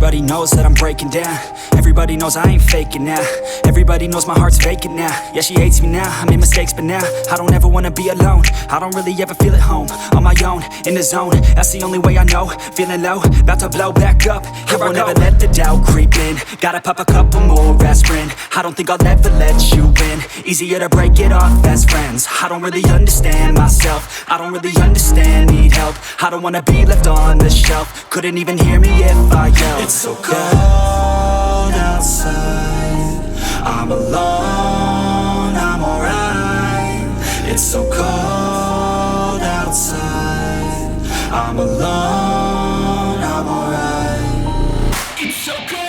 Everybody knows that I'm breaking down. Everybody knows I ain't faking now. Everybody knows my heart's vacant now. Yeah, she hates me now, I made mistakes but now I don't ever wanna be alone. I don't really ever feel at home. On my own, in the zone, that's the only way I know. Feeling low, about to blow back up. I won't ever let the doubt creep in. Gotta pop a couple more aspirin. I don't think I'll ever let you in. Easier to break it off best friends. I don't really understand myself. I don't really understand, need help. I don't wanna be left on the shelf. Couldn't even hear me if I yelled. It's so cold outside, I'm alone, I'm alright. It's so cold outside, I'm alone, I'm alright. It's so cold.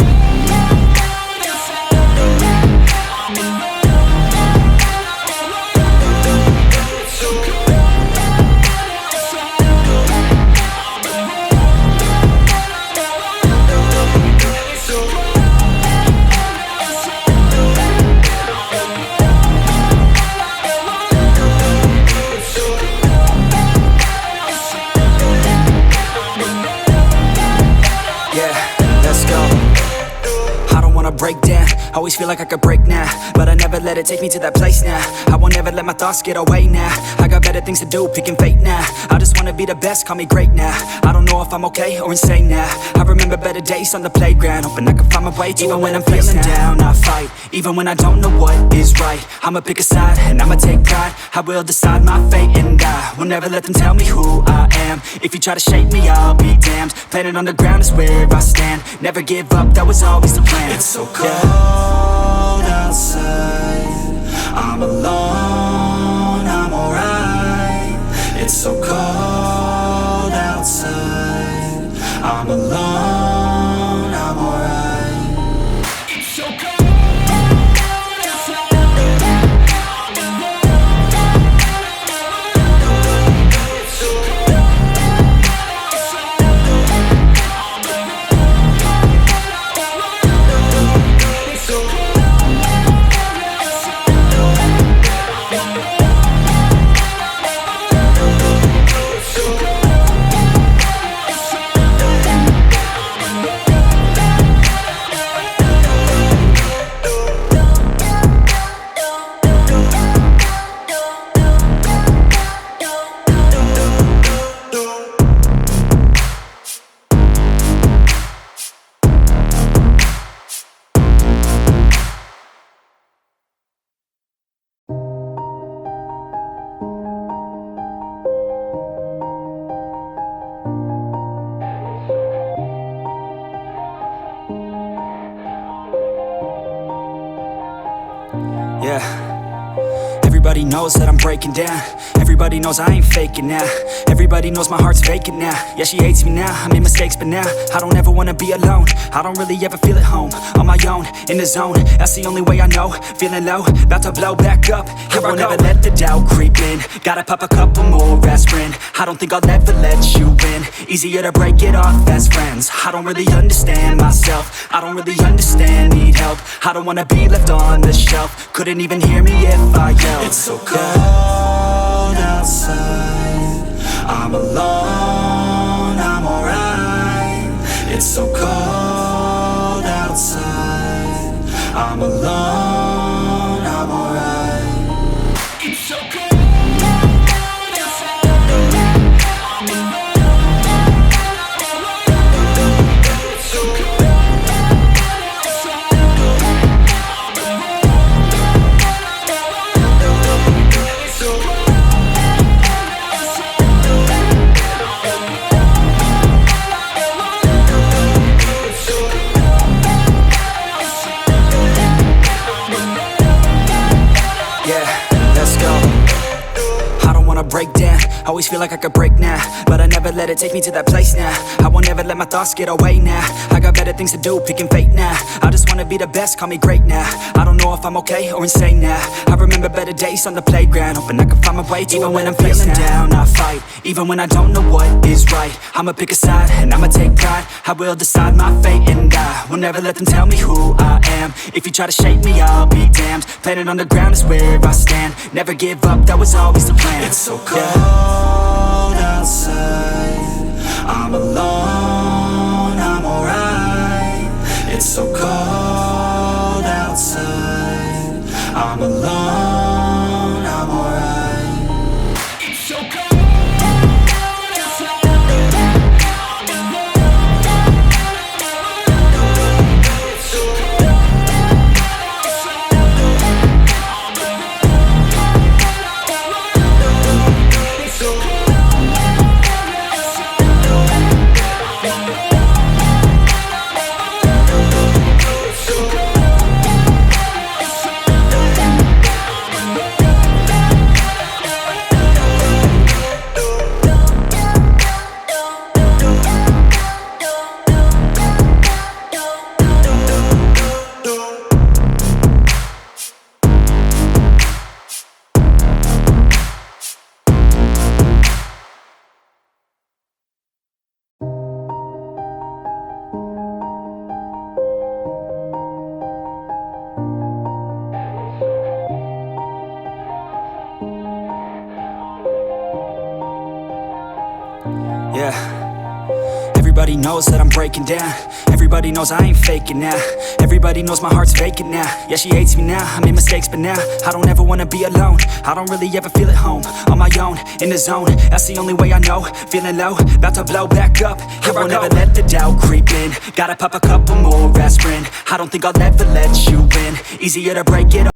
Break down, always feel like I could break now, but I never let it take me to that place now. I won't ever let my thoughts get away now. I got better things to do, picking fate now. I just wanna be the best, call me great now. I don't know if I'm okay or insane now. I remember better days on the playground, hoping I can find my way to even when I'm feeling down, I fight, even when I don't know what is right. I'ma pick a side, and I'ma take pride. I will decide my fate, and I will never let them tell me who I am. If you try to shake me, I'll be damned. Planet on the ground is where I stand. Never give up, that was always the plan. It's so cold outside, I'm alone, I'm alright. It's so cold outside, I'm alone, I'm alright. It's so cold. Yeah, everybody knows that I'm breaking down. Everybody knows I ain't faking now. Everybody knows my heart's vacant now. Yeah, she hates me now, I made mistakes but now I don't ever wanna be alone. I don't really ever feel at home. On my own, in the zone, that's the only way I know. Feeling low, about to blow back up. I won't ever let the doubt creep in. Gotta pop a couple more aspirin. I don't think I'll ever let you in. Easier to break it off best friends. I don't really understand myself. I don't really understand, need help. I don't wanna be left on the shelf. Couldn't even hear me if I yelled. It's so cold outside, I'm alone, I'm alright. It's so cold outside, I'm alone, I'm alright. It's so cold. Break down, always feel like I could break now, but I never let it take me to that place now. I won't ever let my thoughts get away now. I got better things to do, picking fate now. I just wanna be the best, call me great now. I don't know if I'm okay or insane now. I remember better days on the playground, hoping I can find my way to even when I'm feeling down, I fight, even when I don't know what is right. I'ma pick a side, and I'ma take pride. I will decide my fate, and I will never let them tell me who I am. If you try to shake me, I'll be damned. Planet on the ground is where I stand. Never give up, that was always the plan. It's so cold outside, I'm alone, I'm alright. Yeah. Everybody knows that I'm breaking down. Everybody knows I ain't faking now. Everybody knows my heart's vacant now. Yeah, she hates me now, I made mistakes but now I don't ever wanna be alone. I don't really ever feel at home. On my own, in the zone, that's the only way I know. Feeling low, about to blow back up. Here I won't ever let the doubt creep in. Gotta pop a couple more aspirin. I don't think I'll ever let you in. Easier to break it